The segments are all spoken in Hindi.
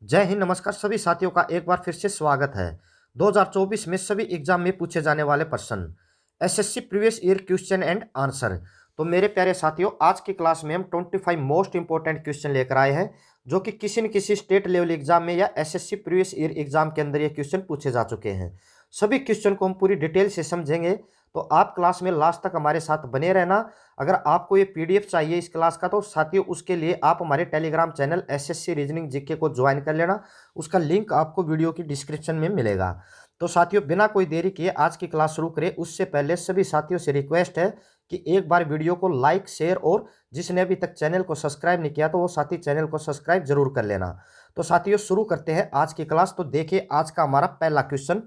जय हिंद, नमस्कार सभी साथियों का एक बार फिर से स्वागत है। 2024 में सभी एग्जाम में पूछे जाने वाले प्रश्न, SSC previous year question and answer. तो मेरे प्यारे साथियों, आज की क्लास में हम 25 मोस्ट इंपॉर्टेंट क्वेश्चन लेकर आए हैं, जो कि किसी न किसी स्टेट लेवल एग्जाम में या एसएससी प्रीवियस ईयर एग्जाम के अंदर ये क्वेश्चन पूछे जा चुके हैं। सभी क्वेश्चन को हम पूरी डिटेल से समझेंगे, तो आप क्लास में लास्ट तक हमारे साथ बने रहना। अगर आपको ये पीडीएफ चाहिए इस क्लास का, तो साथियों उसके लिए आप हमारे Telegram channel SSC reasoning GK को ज्वाइन कर लेना। उसका लिंक आपको वीडियो की डिस्क्रिप्शन में मिलेगा। तो साथियों, बिना कोई देरी किए आज की क्लास शुरू करें उससे पहले सभी साथियों से रिक्वेस्ट है कि एक बार वीडियो को लाइक, शेयर और जिसने अभी तक चैनल को सब्सक्राइब नहीं किया तो वो साथी चैनल को सब्सक्राइब जरूर कर लेना। तो साथियों, शुरू करते हैं आज की क्लास। तो देखिए आज का हमारा पहला क्वेश्चन।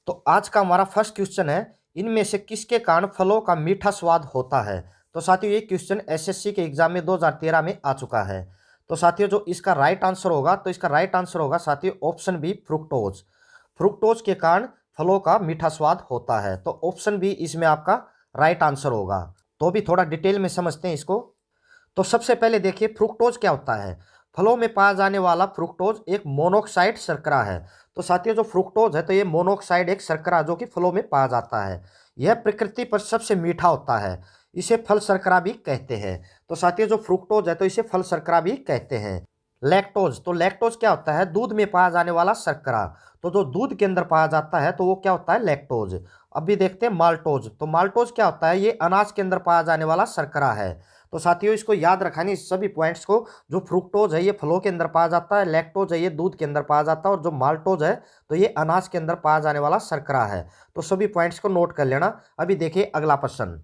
तो आज का हमारा फर्स्ट क्वेश्चन है, इनमें से किसके कारण फलों का मीठा स्वाद होता है। तो साथियों, ये क्वेश्चन एसएससी के एग्जाम में 2013 में आ चुका है। तो साथियों, जो इसका राइट आंसर होगा, तो इसका राइट आंसर होगा साथियों ऑप्शन बी, फ्रुक्टोज। फ्रुक्टोज के कारण फलों का मीठा स्वाद होता है। तो ऑप्शन बी इसमें आपका राइट आंसर होगा। तो भी थोड़ा डिटेल में समझते हैं इसको। तो सबसे पहले देखिए फ्रुक्टोज क्या होता है। फलों में पाया जाने वाला फ्रुक्टोज एक मोनोक्साइड शर्करा है। तो साथियों, जो फ्रुक्टोज है तो ये मोनोक्साइड एक शर्करा जो कि फलों में पाया जाता है। यह प्रकृति पर सबसे मीठा होता है। इसे फल शर्करा भी कहते हैं। तो साथियों, जो फ्रुक्टोज है तो इसे फल शर्करा भी कहते हैं। लैक्टोज, तो लैक्टोज क्या होता है, दूध में पाया जाने वाला शर्करा। तो जो दूध के अंदर पाया जाता है तो वो क्या होता है, लैक्टोज। अभी देखते हैं माल्टोज। तो माल्टोज क्या होता है, ये अनाज के अंदर पाया जाने वाला शर्करा है। तो साथियों, इसको याद रखा नहीं सभी पॉइंट्स को। जो फ्रुक्टोज है ये फलों के अंदर पाया जाता है, लैक्टोज है ये दूध के अंदर पाया जाता है, और जो माल्टोज है तो ये अनाज के अंदर पाया जाने वाला शर्करा है। तो सभी पॉइंट्स को नोट कर लेना। अभी देखिए अगला प्रश्न,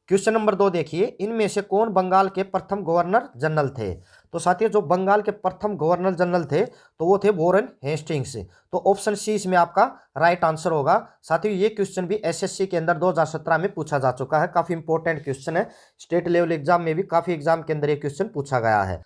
क्वेश्चन नंबर 2 देखिए, इनमें से कौन बंगाल के प्रथम गवर्नर जनरल थे। तो साथियों, जो बंगाल के प्रथम गवर्नर जनरल थे तो वो थे वॉरेन हेस्टिंग्स। तो ऑप्शन सी इसमें आपका राइट आंसर होगा। साथियों, ये क्वेश्चन भी एसएससी के अंदर 2017 में पूछा जा चुका है। काफी इंपॉर्टेंट क्वेश्चन है। स्टेट लेवल एग्जाम में भी काफी एग्जाम के अंदर ये क्वेश्चन पूछा गया है।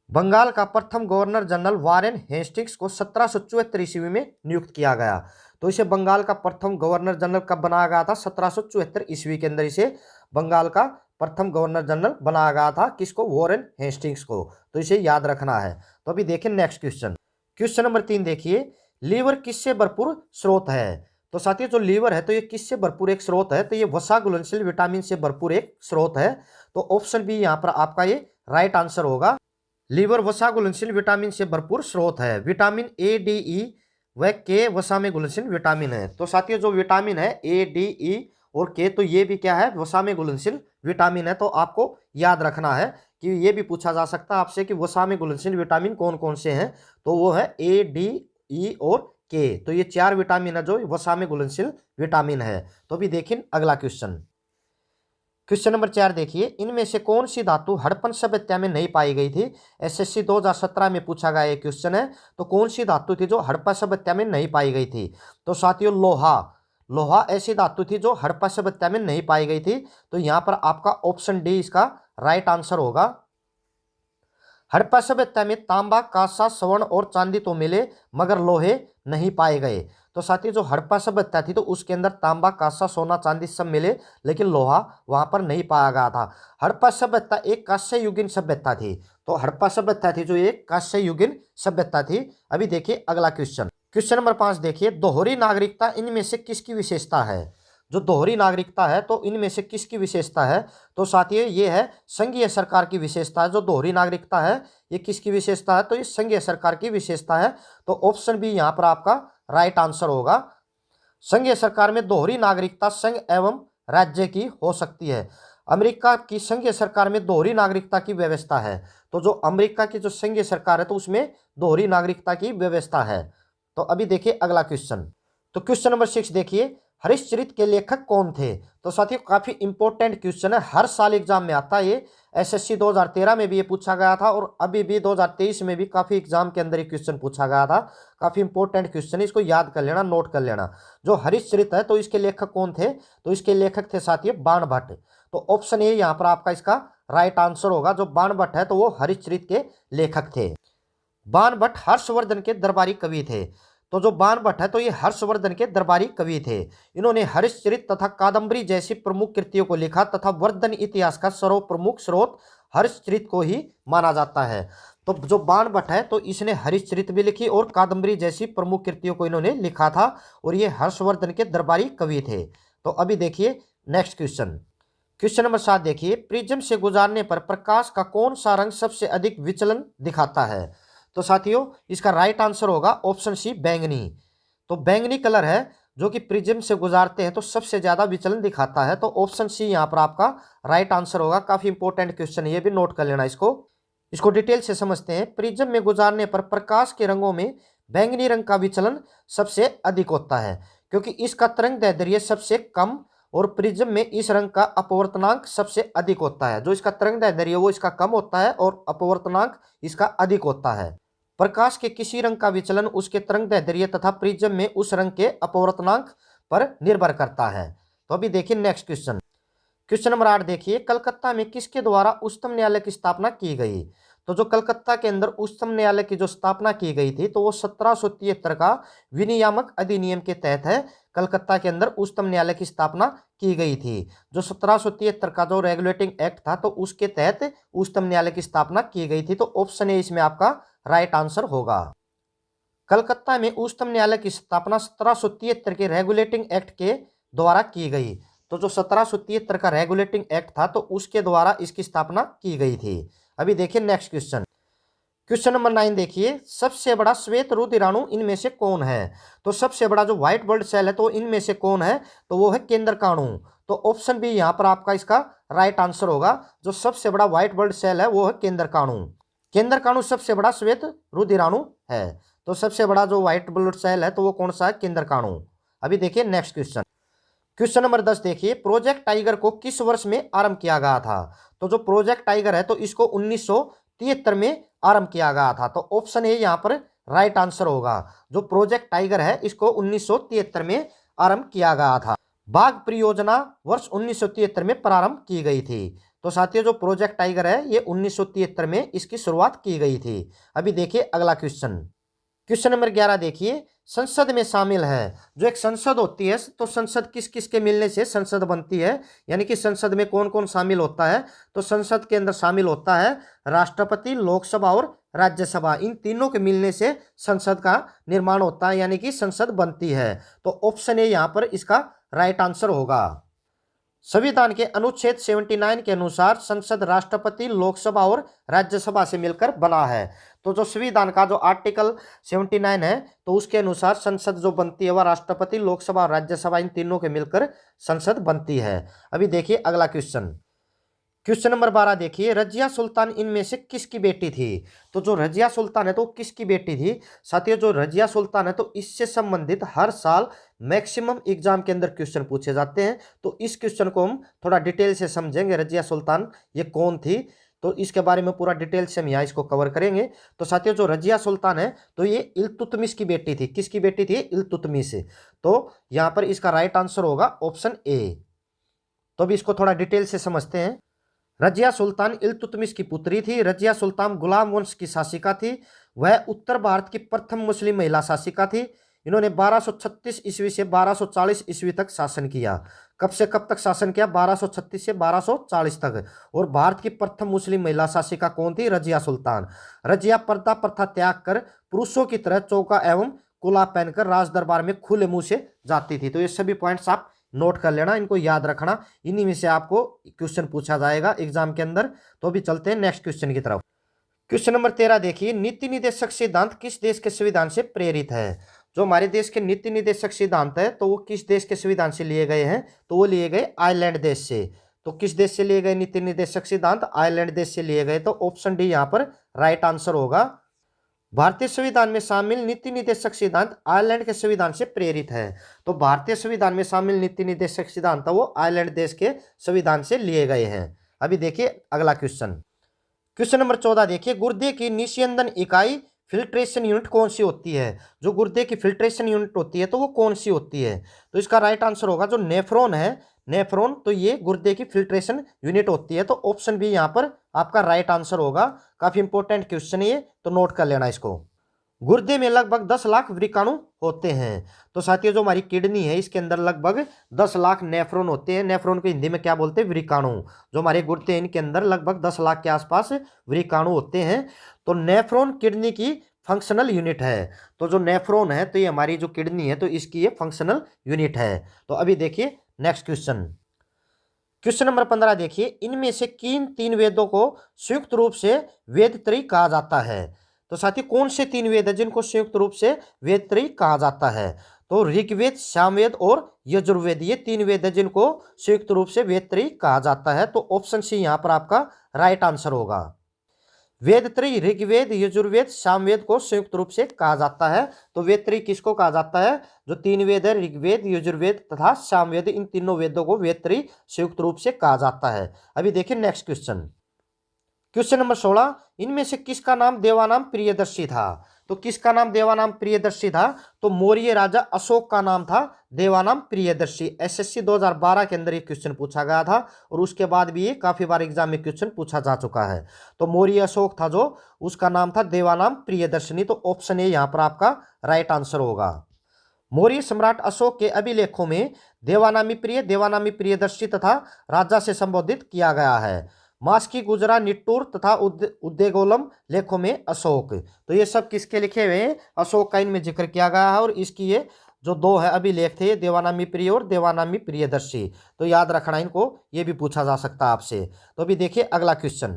बंगाल का प्रथम गवर्नर जनरल वारेन हेस्टिंग्स को 1774 ईस्वी में नियुक्त किया गया। तो इसे बंगाल का प्रथम गवर्नर जनरल कब बनाया गया था, 1774 ईस्वी के अंदर इसे बंगाल का प्रथम गवर्नर जनरल बनाया गया था। किसको, वॉरेन हेस्टिंग्स को। तो इसे याद रखना है। तो अभी देखिए नेक्स्ट क्वेश्चन, क्वेश्चन नंबर 3 देखिए, लीवर किससे भरपूर स्रोत है। तो साथियों, जो लीवर है तो ये किससे भरपूर एक स्रोत है, तो ये वसा घुलनशील विटामिन से भरपूर एक स्रोत है। तो ऑप्शन बी यहाँ पर आपका ये राइट आंसर होगा। लीवर वसा घुलनशील विटामिन से भरपूर स्रोत है। विटामिन ए, डी, ई व के वसा में घुलनशील विटामिन है। तो साथियों, जो विटामिन है ए, डी, ई और के, तो ये भी क्या है, वसा में घुलनशील विटामिन है। तो आपको याद रखना है कि ये भी पूछा जा सकता है आपसे कि वसा में घुलनशील विटामिन कौन कौन से हैं। तो वो है ए, डी, ई और के। तो ये 4 विटामिन है जो वसा में घुलनशील विटामिन है। तो अभी देखिए अगला क्वेश्चन, क्वेश्चन नंबर 4 देखिए, इनमें से कौन सी धातु हड़प्पन सभ्यता में नहीं पाई गई थी। एसएससी 2017 में पूछा गया ये क्वेश्चन है। तो कौन सी धातु थी जो हड़प्पा सभ्यता में नहीं पाई गई थी। तो साथियों, लोहा। लोहा ऐसी धातु थी जो हड़प्पा सभ्यता में नहीं पाई गई थी। तो यहाँ पर आपका ऑप्शन डी इसका राइट आंसर होगा। हड़प्पा सभ्यता में तांबा, कांसा, स्वर्ण और चांदी तो मिले मगर लोहे नहीं पाए गए। तो साथियों, जो हड़प्पा सभ्यता थी तो उसके अंदर तांबा, कांसा, सोना, चांदी सब मिले, लेकिन लोहा वहां पर नहीं पाया गया था। हड़प्पा सभ्यता एक कांस्य युगीन सभ्यता थी। तो हड़प्पा सभ्यता थी जो एक कांस्य युगीन सभ्यता थी। अभी देखिए अगला क्वेश्चन, क्वेश्चन नंबर 5 देखिए, दोहरी नागरिकता इनमें से किसकी विशेषता है। जो दोहरी नागरिकता है तो इनमें से किसकी विशेषता है। तो साथियों, ये है संघीय सरकार की विशेषता है। जो दोहरी नागरिकता है ये किसकी विशेषता है, तो ये संघीय सरकार की विशेषता है। तो ऑप्शन बी यहाँ पर आपका राइट आंसर होगा। संघीय सरकार में दोहरी नागरिकता संघ एवं राज्य की हो सकती है। अमेरिका की संघीय सरकार में दोहरी नागरिकता की व्यवस्था है। तो जो अमेरिका की जो संघीय सरकार है तो उसमें दोहरी नागरिकता की व्यवस्था है। तो अभी देखिए अगला क्वेश्चन, तो क्वेश्चन नंबर 6 देखिए, हरिश्चरित के लेखक कौन थे। तो साथियों, काफी इंपॉर्टेंट क्वेश्चन है, हर साल एग्जाम में आता है ये। एसएससी 2013 में भी ये पूछा गया था और अभी भी 2023 में भी काफी एग्जाम के अंदर ये क्वेश्चन पूछा गया था। काफी इंपॉर्टेंट क्वेश्चन है, इसको याद कर लेना, नोट कर लेना। जो हरिश्चरित है तो इसके लेखक कौन थे, तो इसके लेखक थे साथियों बाणभट्ट। तो ऑप्शन ए यहाँ पर आपका इसका राइट आंसर होगा। जो बाणभट्ट है तो वो हरिश्चरित के लेखक थे। बाणभट्ट हर्षवर्धन के दरबारी कवि थे। तो जो बाणभट्ट है तो ये हर्षवर्धन के दरबारी कवि थे। इन्होंने हरिश्चरित तथा कादम्बरी जैसी प्रमुख कृतियों को लिखा तथा वर्धन इतिहास का सर्वप्रमुख स्रोत हरिश्चरित को ही माना जाता है। तो जो बाणभट्ट है तो इसने हरिश्चरित भी लिखी और कादम्बरी जैसी प्रमुख कृतियों को इन्होंने लिखा था और ये हर्षवर्धन के दरबारी कवि थे। तो अभी देखिए नेक्स्ट क्वेश्चन। क्वेश्चन नंबर 7 देखिए, प्रिज्म से गुजारने पर प्रकाश का कौन सा रंग सबसे अधिक विचलन दिखाता है? तो साथियों इसका राइट आंसर होगा ऑप्शन सी बैंगनी। तो बैंगनी कलर है जो कि प्रिज्म से गुजारते हैं तो सबसे ज्यादा विचलन दिखाता है। तो ऑप्शन सी यहाँ पर आपका राइट आंसर होगा। काफी इंपॉर्टेंट क्वेश्चन, ये भी नोट कर लेना इसको डिटेल से समझते हैं। प्रिज्म में गुजारने पर प्रकाश के रंगों में बैंगनी रंग का विचलन सबसे अधिक होता है क्योंकि इसका तरंग दैर्ध्य सबसे कम और प्रिज्म में इस रंग का अपवर्तनांक सबसे अधिक होता है। जो इसका तरंग दैर्ध्य वो इसका कम होता है और अपवर्तनांक इसका अधिक होता है। प्रकाश के किसी रंग का विचलन उसके तरंग दैर्ध्य तथा प्रिज्म में उस रंग के अपवर्तनांक पर निर्भर करता है। तो अभी देखिए नेक्स्ट क्वेश्चन। क्वेश्चन नंबर 8 देखिए, कलकत्ता में किसके द्वारा उच्चतम न्यायालय की स्थापना की गई? तो जो कलकत्ता के अंदर उच्चतम न्यायालय की जो स्थापना की गई थी तो वो 1773 का विनियामक अधिनियम के तहत है। कलकत्ता के अंदर उच्चतम न्यायालय की स्थापना की गई थी। जो 1773 का जो रेगुलेटिंग एक्ट था तो उसके तहत उच्चतम न्यायालय की स्थापना की गई थी। तो ऑप्शन ए इसमें आपका राइट आंसर होगा। कलकत्ता में उच्चतम न्यायालय की स्थापना 1773 के रेगुलेटिंग एक्ट के द्वारा की गई। तो जो 1773 का रेगुलेटिंग एक्ट था तो उसके द्वारा इसकी स्थापना की गई थी। अभी देखिए नेक्स्ट क्वेश्चन। क्वेश्चन नंबर 9 देखिए, सबसे बड़ा श्वेत रुधिराणु इनमें से कौन है? तो सबसे बड़ा जो व्हाइट ब्लड सेल है तो इनमें से कौन है? तो वो है केंद्रकाणु। तो ऑप्शन बी यहाँ पर आपका इसका राइट आंसर होगा। जो सबसे बड़ा व्हाइट ब्लड सेल है वो है केंद्रकाणु। केंद्रकाणु सबसे बड़ा श्वेत रुधिराणु है। तो सबसे बड़ा जो व्हाइट ब्लड सेल है तो वो कौन सा है? केंद्रकाणु। अभी देखिए नेक्स्ट क्वेश्चन। क्वेश्चन नंबर 10 देखिए, प्रोजेक्ट टाइगर को किस वर्ष में आरंभ किया गया था? तो जो प्रोजेक्ट टाइगर है तो इसको 1973 में आरंभ किया गया था। तो ऑप्शन ए यहाँ पर राइट आंसर होगा। जो प्रोजेक्ट टाइगर है इसको 1973 में आरंभ किया गया था। बाघ परियोजना वर्ष 1973 में प्रारंभ की गई थी। तो साथियों जो प्रोजेक्ट टाइगर है ये 1973 में इसकी शुरुआत की गई थी। अभी देखिए अगला क्वेश्चन। क्वेश्चन नंबर 11 देखिए, संसद में शामिल है। जो एक संसद होती है तो संसद किस किस के मिलने से संसद बनती है, यानी कि संसद में कौन कौन शामिल होता है? तो संसद के अंदर शामिल होता है राष्ट्रपति, लोकसभा और राज्यसभा। इन तीनों के मिलने से संसद का निर्माण होता है, यानी कि संसद बनती है। तो ऑप्शन ए यहाँ पर इसका राइट आंसर होगा। संविधान के अनुच्छेद 79 के अनुसार संसद राष्ट्रपति, लोकसभा और राज्यसभा से मिलकर बना है। तो जो संविधान का जो आर्टिकल 79 है तो उसके अनुसार संसद जो बनती है वह राष्ट्रपति, लोकसभा और राज्यसभा इन तीनों के मिलकर संसद बनती है। अभी देखिए अगला क्वेश्चन। क्वेश्चन नंबर 12 देखिए, रजिया सुल्तान इनमें से किसकी बेटी थी? तो जो रजिया सुल्तान है तो किसकी बेटी थी? साथियों जो रजिया सुल्तान है तो इससे संबंधित हर साल मैक्सिमम एग्जाम के अंदर क्वेश्चन पूछे जाते हैं। तो इस क्वेश्चन को हम थोड़ा डिटेल से समझेंगे। रजिया सुल्तान ये कौन थी तो इसके बारे में पूरा डिटेल से हम यहाँ इसको कवर करेंगे। तो साथियों जो रजिया सुल्तान है तो ये इल्तुतमिश की बेटी थी। किसकी बेटी थी? इल्तुतमिश। तो यहाँ पर इसका राइट आंसर होगा ऑप्शन ए। तो अभी इसको थोड़ा डिटेल से समझते हैं। रजिया सुल्तान इल्तुतमिश की पुत्री थी। रजिया सुल्तान गुलाम वंश की शासिका थी। वह उत्तर भारत की प्रथम मुस्लिम महिला शासिका थी। इन्होंने 1236 ईस्वी से 1240 ईस्वी तक शासन किया। कब से कब तक शासन किया? 1236 से 1240 तक। और भारत की प्रथम मुस्लिम महिला शासिका कौन थी? रजिया सुल्तान। रजिया पर्दा प्रथा त्याग कर पुरुषों की तरह चौका एवं कुला पहनकर राज दरबार में खुले मुंह से जाती थी। तो ये सभी पॉइंट्स आप नोट कर लेना, इनको याद रखना। इन्हीं में से आपको क्वेश्चन पूछा जाएगा एग्जाम के अंदर। तो अभी चलते हैं नेक्स्ट क्वेश्चन की तरफ। क्वेश्चन नंबर 13 देखिए, नीति निर्देशक सिद्धांत किस देश के संविधान से प्रेरित है? जो हमारे देश के नीति निर्देशक सिद्धांत है तो वो किस देश के संविधान से लिए गए हैं? तो वो लिए गए आयरलैंड देश से। तो किस देश से लिए गए नीति निर्देशक सिद्धांत? आयरलैंड देश से लिए गए। तो ऑप्शन डी यहाँ पर राइट आंसर होगा। भारतीय संविधान में शामिल नीति निर्देशक सिद्धांत आयरलैंड के संविधान से प्रेरित है। तो भारतीय संविधान में शामिल नीति निर्देशक सिद्धांत वो आयरलैंड देश के संविधान से लिए गए हैं। अभी देखिए अगला क्वेश्चन। क्वेश्चन नंबर 14 देखिए, गुर्दे की निस्यंदन इकाई फिल्ट्रेशन यूनिट कौन सी होती है? जो गुर्दे की फिल्ट्रेशन यूनिट होती है तो वो कौन सी होती है? तो इसका राइट आंसर होगा जो नेफ्रॉन है। नेफ्रॉन तो ये गुर्दे की फिल्ट्रेशन यूनिट होती है। तो ऑप्शन बी यहाँ पर आपका राइट आंसर होगा। काफी इंपॉर्टेंट क्वेश्चन है ये, तो नोट कर लेना इसको। गुर्दे में लगभग 10 लाख वृकाणु होते हैं। तो साथियों जो हमारी किडनी है इसके अंदर लगभग 10 लाख नेफ्रॉन होते हैं। नेफ्रॉन को हिंदी में क्या बोलते हैं? वृकाणु। जो हमारे गुर्दे हैं इनके अंदर लगभग 10 लाख के आसपास वृकाणु होते हैं। तो नेफ्रॉन किडनी की फंक्शनल यूनिट है। तो जो नेफ्रॉन है तो ये हमारी जो किडनी है तो इसकी ये फंक्शनल यूनिट है। तो अभी देखिए नेक्स्ट क्वेश्चन। क्वेश्चन नंबर 15 देखिए, इनमें से किन तीन वेदों को संयुक्त रूप से वेद त्रयी कहा जाता है? तो साथियों कौन से तीन वेद है जिनको संयुक्त रूप से वेद त्रयी कहा जाता है? तो ऋग्वेद, सामवेद और यजुर्वेद, ये तीन वेद है जिनको संयुक्त रूप से वेद त्रयी कहा जाता है। तो ऑप्शन सी यहाँ पर आपका राइट आंसर होगा। वेद त्रयी ऋग्वेद, यजुर्वेद, सामवेद को संयुक्त रूप से कहा जाता है। तो वेद त्रयी किसको कहा जाता है? जो तीन वेद है ऋग्वेद, यजुर्वेद तथा सामवेद, इन तीनों वेदों को वेद त्रयी संयुक्त रूप से कहा जाता है। अभी देखिए नेक्स्ट क्वेश्चन। क्वेश्चन नंबर 16, इनमें से किसका नाम देवानाम प्रियदर्शी था? तो किसका नाम देवानाम प्रियदर्शी था? तो मौर्य राजा अशोक का नाम था देवानाम प्रियदर्शी। एसएससी 2012 के अंदर ये क्वेश्चन पूछा गया था और उसके बाद भी ये काफी बार एग्जाम में क्वेश्चन पूछा जा चुका है। तो मौर्य अशोक था जो, उसका नाम था देवानाम प्रियदर्शनी। तो ऑप्शन ए यहाँ पर आपका राइट आंसर होगा। मौर्य सम्राट अशोक के अभिलेखों में देवानामी प्रिय, देवानामी प्रियदर्शी तथा राजा से संबोधित किया गया है। मास्की, गुजरा, निट्टूर तथा उद्देगोलम लेखों में अशोक। तो ये सब किसके लिखे हुए हैं? अशोक का इनमें जिक्र किया गया है और इसकी ये जो दो है अभिलेख थे, देवानामी प्रिय और देवानामी प्रियदर्शी। तो याद रखना इनको, ये भी पूछा जा सकता है आपसे। तो अभी देखिए अगला क्वेश्चन।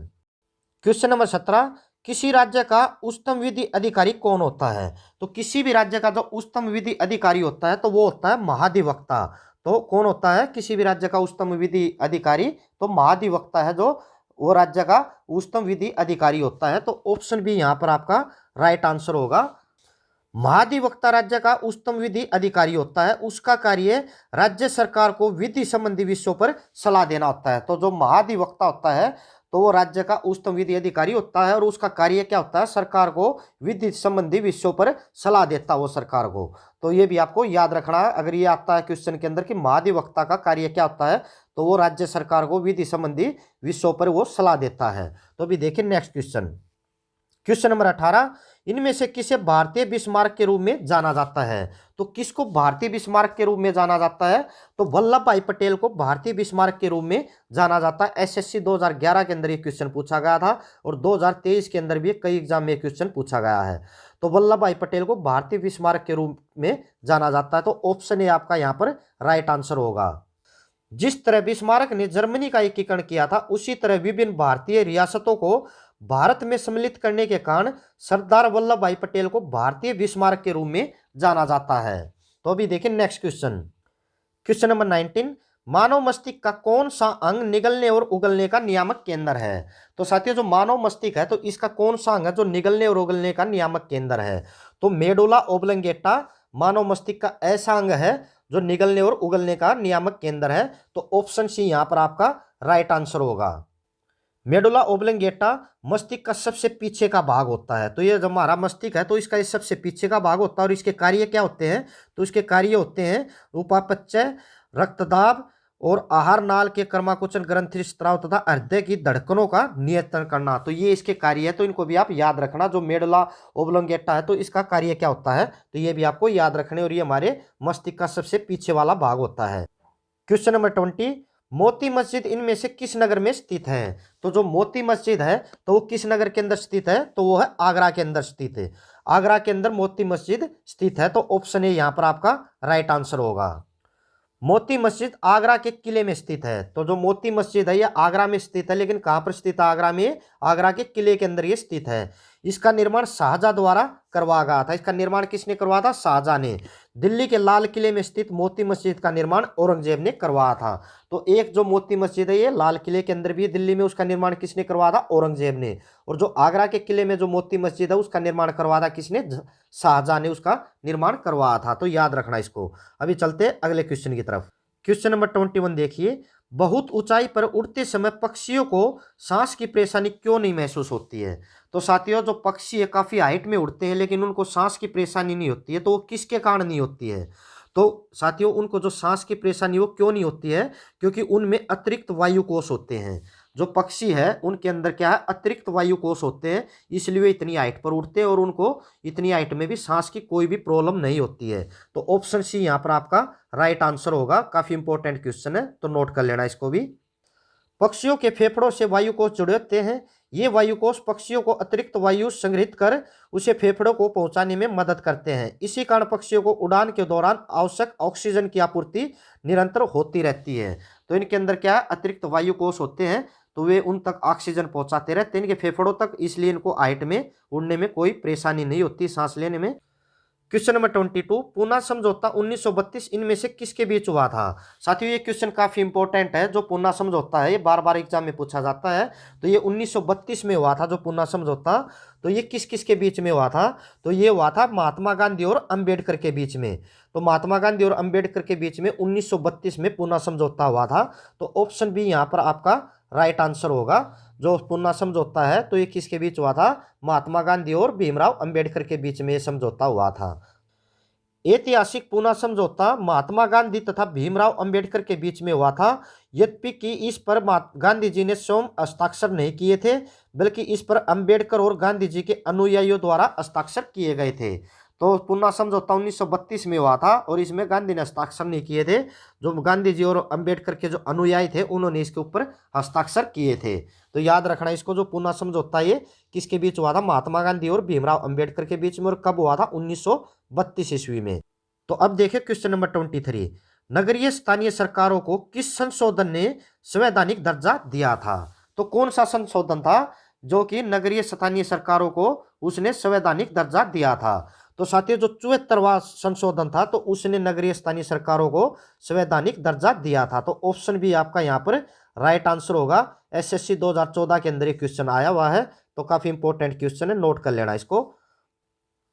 क्वेश्चन नंबर 17, किसी राज्य का उच्चतम विधि अधिकारी कौन होता है? तो किसी भी राज्य का जो उच्चतम विधि अधिकारी होता है तो वो होता है महाधिवक्ता। तो कौन होता है किसी भी राज्य का उच्चतम विधि अधिकारी? तो महाधिवक्ता है जो वो राज्य का उच्चतम विधि अधिकारी होता है। तो ऑप्शन बी यहाँ पर आपका राइट आंसर होगा। महाधिवक्ता राज्य का उच्चतम विधि अधिकारी होता है। उसका कार्य राज्य सरकार को विधि संबंधी विषयों पर सलाह देना होता है। तो जो महाधिवक्ता होता है तो वो राज्य का उच्चतम विधि अधिकारी होता है और उसका कार्य क्या होता है? सरकार को विधि संबंधी विषयों पर सलाह देता है वो सरकार को। तो ये भी आपको याद रखना है अगर ये आता है क्वेश्चन के अंदर कि महाधिवक्ता का कार्य क्या होता है, तो वो राज्य सरकार को विधि संबंधी विषयों पर वो सलाह देता है। तो अभी देखिए नेक्स्ट क्वेश्चन। क्वेश्चन नंबर 18, इनमें से किसे भारतीय बिस्मार्क के रूप में जाना जाता है? तो किसको भारतीय बिस्मार्क के रूप में जाना जाता है? तो वल्लभ भाई पटेल को भारतीय बिस्मार्क के रूप में जाना जाता है। एसएससी 2011 के अंदर ये क्वेश्चन पूछा गया था और 2023 के अंदर भी कई एग्जाम में क्वेश्चन पूछा गया है। तो वल्लभ भाई पटेल को भारतीय बिस्मार्क के रूप में जाना जाता है। तो ऑप्शन ए आपका यहाँ पर राइट आंसर होगा। जिस तरह बिस्मार्क ने जर्मनी का एकीकरण किया था उसी तरह विभिन्न भारतीय रियासतों को भारत में सम्मिलित करने के कारण सरदार वल्लभ भाई पटेल को भारतीय बिस्मार्क के रूप में जाना जाता है। तो अभी देखिए नेक्स्ट क्वेश्चन। क्वेश्चन नंबर 19, मानव मस्तिष्क का कौन सा अंग निगलने और उगलने का नियामक केंद्र है? तो साथियों जो मानव मस्तिष्क है तो इसका कौन सा अंग है जो निगलने और उगलने का नियामक केंद्र है? तो मेडुला ओब्लंगेटा मानव मस्तिष्क का ऐसा अंग है जो निगलने और उगलने का नियामक केंद्र है। तो ऑप्शन सी यहाँ पर आपका राइट आंसर होगा। मेडुला ओब्लंगेटा मस्तिष्क का सबसे पीछे का भाग होता है। तो ये जो हमारा मस्तिष्क है तो इसका ये सबसे पीछे का भाग होता है और इसके कार्य क्या होते हैं? तो इसके कार्य होते हैं उपापचय, रक्तदाब और आहार नाल के क्रमाकुचन, ग्रंथि स्त्राव तथा हृदय की धड़कनों का नियंत्रण करना। तो ये इसके कार्य है। तो इनको भी आप याद रखना। जो मेडुला ओब्लंगेटा है तो इसका कार्य क्या होता है? तो ये भी आपको याद रखने और ये हमारे मस्तिष्क का सबसे पीछे वाला भाग होता है। क्वेश्चन नंबर 20, मोती मस्जिद इनमें से किस नगर में स्थित है? तो जो मोती मस्जिद है तो वो किस नगर के अंदर स्थित है? तो वो है आगरा के अंदर स्थित है। आगरा के अंदर मोती मस्जिद स्थित है। तो ऑप्शन ए यहाँ पर आपका राइट आंसर होगा। मोती मस्जिद आगरा के किले में स्थित है। तो जो मोती मस्जिद है ये आगरा में स्थित है, लेकिन कहाँ पर स्थित है? आगरा में, आगरा के किले के अंदर ये स्थित है। इसका निर्माण शाहजहां द्वारा करवाया गया था। इसका निर्माण किसने करवाया था? शाहजहां ने। दिल्ली के लाल किले में स्थित मोती मस्जिद का निर्माण औरंगजेब ने करवाया था। तो एक जो मोती मस्जिद है ये लाल किले के अंदर भी है दिल्ली में, उसका निर्माण किसने करवाया था? औरंगजेब ने। और जो आगरा के किले में जो मोती मस्जिद है उसका निर्माण करवाया था किसने? शाहजहां ने उसका निर्माण करवाया था। तो याद रखना इसको। अभी चलते अगले क्वेश्चन की तरफ। क्वेश्चन नंबर 21 देखिए, बहुत ऊंचाई पर उड़ते समय पक्षियों को सांस की परेशानी क्यों नहीं महसूस होती है? तो साथियों जो पक्षी है काफी हाइट में उड़ते हैं लेकिन उनको सांस की परेशानी नहीं होती है। तो वो किसके कारण नहीं होती है? तो साथियों उनको जो सांस की परेशानी वो क्यों नहीं होती है? क्योंकि उनमें अतिरिक्त वायु कोष होते हैं। जो पक्षी है उनके अंदर क्या है, अतिरिक्त वायु कोष होते हैं, इसलिए वे इतनी हाइट पर उड़ते हैं और उनको इतनी हाइट में भी सांस की कोई भी प्रॉब्लम नहीं होती है। तो ऑप्शन सी यहाँ पर आपका राइट आंसर होगा। काफी इंपॉर्टेंट क्वेश्चन है, तो नोट कर लेना इसको भी। पक्षियों के फेफड़ों से वायु कोष जुड़े होते हैं। ये वायु कोष पक्षियों को अतिरिक्त वायु संग्रहित कर उसे फेफड़ों को पहुंचाने में मदद करते हैं। इसी कारण पक्षियों को उड़ान के दौरान आवश्यक ऑक्सीजन की आपूर्ति निरंतर होती रहती है। तो इनके अंदर क्या है, अतिरिक्त वायु कोष होते हैं, तो वे उन तक ऑक्सीजन पहुंचाते रहते हैं इनके फेफड़ों तक, इसलिए इनको हाइट में उड़ने में कोई परेशानी नहीं होती, सांस लेने में। क्वेश्चन नंबर 22, पूना समझौता 1932 इनमें से किसके बीच हुआ था। साथियों ये क्वेश्चन काफी इंपॉर्टेंट है। जो पूना समझौता है ये बार बार एग्जाम में पूछा जाता है। तो ये 1932 में हुआ था जो पूना समझौता। तो ये किस किस के बीच में हुआ था, तो ये हुआ था महात्मा गांधी और अंबेडकर के बीच में। तो महात्मा गांधी और अंबेडकर के बीच में 1932 में पूना समझौता हुआ था। तो ऑप्शन बी यहाँ पर आपका राइट आंसर होगा। जो पूना समझौता है तो ये किसके बीच हुआ था, महात्मा गांधी और भीमराव अंबेडकर के बीच में ये समझौता हुआ था। ऐतिहासिक पूना समझौता महात्मा गांधी तथा भीमराव अंबेडकर के बीच में हुआ था। यद्यपि कि इस पर गांधी जी ने स्वयं हस्ताक्षर नहीं किए थे, बल्कि इस पर अंबेडकर और गांधी जी के अनुयायियों द्वारा हस्ताक्षर किए गए थे। तो पूना समझौता 1932 में हुआ था और इसमें गांधी ने हस्ताक्षर नहीं किए थे। जो गांधी जी और अंबेडकर के जो अनुयायी थे उन्होंने इसके ऊपर हस्ताक्षर किए थे। तो याद रखना इसको, जो पूना समझौता ये किसके बीच हुआ था, महात्मा गांधी और भीमराव अंबेडकर के बीच में, और कब हुआ था, 1932 ईस्वी में। तो अब देखिए क्वेश्चन नंबर 23, नगरीय स्थानीय सरकारों को किस संशोधन ने संवैधानिक दर्जा दिया था। तो कौन सा संशोधन था जो कि नगरीय स्थानीय सरकारों को उसने संवैधानिक दर्जा दिया था। तो साथियों जो 74वां संशोधन था तो उसने नगरीय स्थानीय सरकारों को संवैधानिक दर्जा दिया था। तो ऑप्शन भी आपका यहाँ पर राइट आंसर होगा। एसएससी 2014 के अंदर ये क्वेश्चन आया हुआ है, तो काफी इंपॉर्टेंट क्वेश्चन है, नोट कर लेना इसको।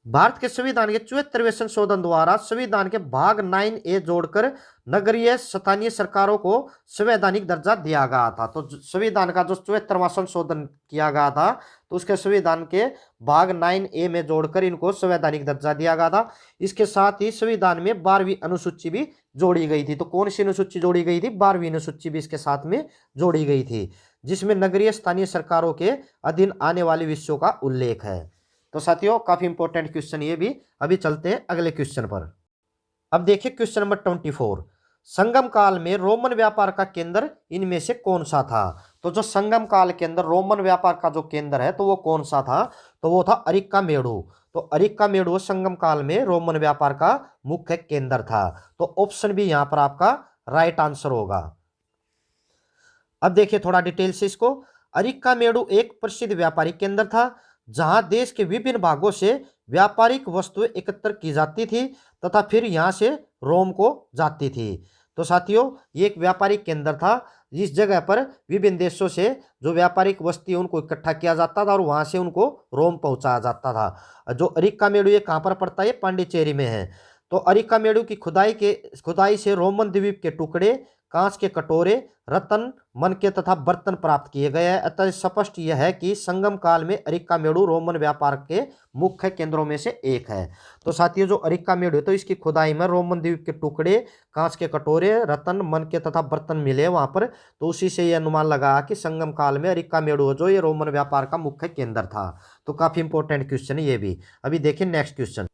भारत के संविधान के 74वें संशोधन द्वारा संविधान के भाग 9A जोड़कर नगरीय स्थानीय सरकारों को संवैधानिक दर्जा दिया गया था। तो संविधान का जो 74वां संशोधन किया गया था तो उसके संविधान के भाग 9A में जोड़कर इनको संवैधानिक दर्जा दिया गया था। इसके साथ ही संविधान में 12वीं अनुसूची भी जोड़ी गई थी। तो कौन सी अनुसूची जोड़ी गई थी, 12वीं अनुसूची भी इसके साथ में जोड़ी गई थी, जिसमें नगरीय स्थानीय सरकारों के अधीन आने वाले विषयों का उल्लेख है। तो साथियों काफी इंपॉर्टेंट क्वेश्चन ये भी। अभी चलते हैं अगले क्वेश्चन पर। अब देखिए क्वेश्चन नंबर 24, संगम काल में रोमन व्यापार का केंद्र इनमें से कौन सा था। तो जो संगम काल के अंदर रोमन व्यापार का जो केंद्र है तो वो कौन सा था, तो वो था अरिक्कामेडु। तो अरिक्कामेडु संगम काल में रोमन व्यापार का मुख्य केंद्र था। तो ऑप्शन भी यहां पर आपका राइट आंसर होगा। अब देखिए थोड़ा डिटेल से इसको। अरिक्कामेडु एक प्रसिद्ध व्यापारिक केंद्र था जहां देश के विभिन्न भागों से व्यापारिक वस्तुएं एकत्र की जाती थी तथा फिर यहां से रोम को जाती थी। तो साथियों ये एक व्यापारिक केंद्र था, जिस जगह पर विभिन्न देशों से जो व्यापारिक वस्तुएं उनको इकट्ठा किया जाता था और वहां से उनको रोम पहुंचाया जाता था। जो अरिक्कामेडु ये कहाँ पर पड़ता है, ये पांडिचेरी में है। तो अरिक्कामेडु की खुदाई से रोमन द्वीप के टुकड़े, कांच के कटोरे, रत्न, मनके तथा बर्तन प्राप्त किए गए हैं। अतः स्पष्ट यह है कि संगम काल में अरिक्कामेडु रोमन व्यापार के मुख्य केंद्रों में से एक है। तो साथियों जो अरिक्कामेडु है तो इसकी खुदाई में रोमन द्वीप के टुकड़े, कांच के कटोरे, रत्न, मनके तथा बर्तन मिले वहां पर। तो उसी से यह अनुमान लगा कि संगम काल में अरिक्कामेडु जो ये रोमन व्यापार का मुख्य केंद्र था। तो काफी इंपॉर्टेंट क्वेश्चन है ये भी। अभी देखिए नेक्स्ट क्वेश्चन,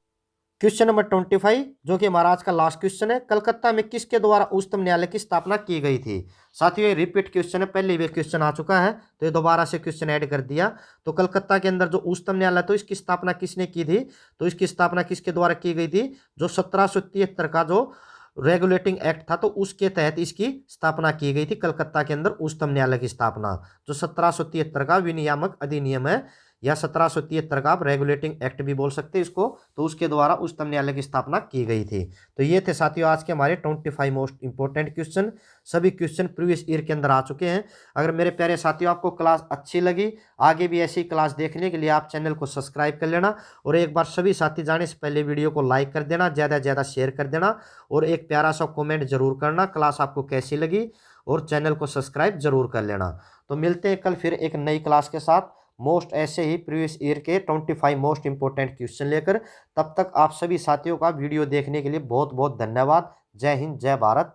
क्वेश्चन नंबर 25 जो कि हमारा आज का लास्ट क्वेश्चन है। कलकत्ता में किसके द्वारा उच्चतम न्यायालय की स्थापना की गई थी। साथियों ये रिपीट क्वेश्चन है, पहले भी क्वेश्चन आ चुका है तो ये दोबारा से क्वेश्चन ऐड कर दिया। तो कलकत्ता के अंदर जो उच्चतम न्यायालय तो इसकी स्थापना किसने की थी, तो इसकी स्थापना किसके द्वारा की गई थी, जो 1773 का जो रेगुलेटिंग एक्ट था तो उसके तहत इसकी स्थापना की गई थी। कलकत्ता के अंदर उच्चतम न्यायालय की स्थापना जो 1773 का विनियामक अधिनियम है या 1773 का आप रेगुलेटिंग एक्ट भी बोल सकते हैं इसको, तो उसके द्वारा उच्चतम न्यायालय की स्थापना की गई थी। तो ये थे साथियों आज के हमारे 25 मोस्ट इंपोर्टेंट क्वेश्चन। सभी क्वेश्चन प्रीवियस ईयर के अंदर आ चुके हैं। अगर मेरे प्यारे साथियों आपको क्लास अच्छी लगी, आगे भी ऐसी क्लास देखने के लिए आप चैनल को सब्सक्राइब कर लेना और एक बार सभी साथी जाने से पहले वीडियो को लाइक कर देना, ज़्यादा से ज़्यादा शेयर कर देना और एक प्यारा सा कॉमेंट जरूर करना क्लास आपको कैसी लगी, और चैनल को सब्सक्राइब जरूर कर लेना। तो मिलते हैं कल फिर एक नई क्लास के साथ, मोस्ट ऐसे ही प्रीवियस ईयर के 25 मोस्ट इंपोर्टेंट क्वेश्चन लेकर। तब तक आप सभी साथियों का वीडियो देखने के लिए बहुत बहुत धन्यवाद। जय हिंद, जय भारत।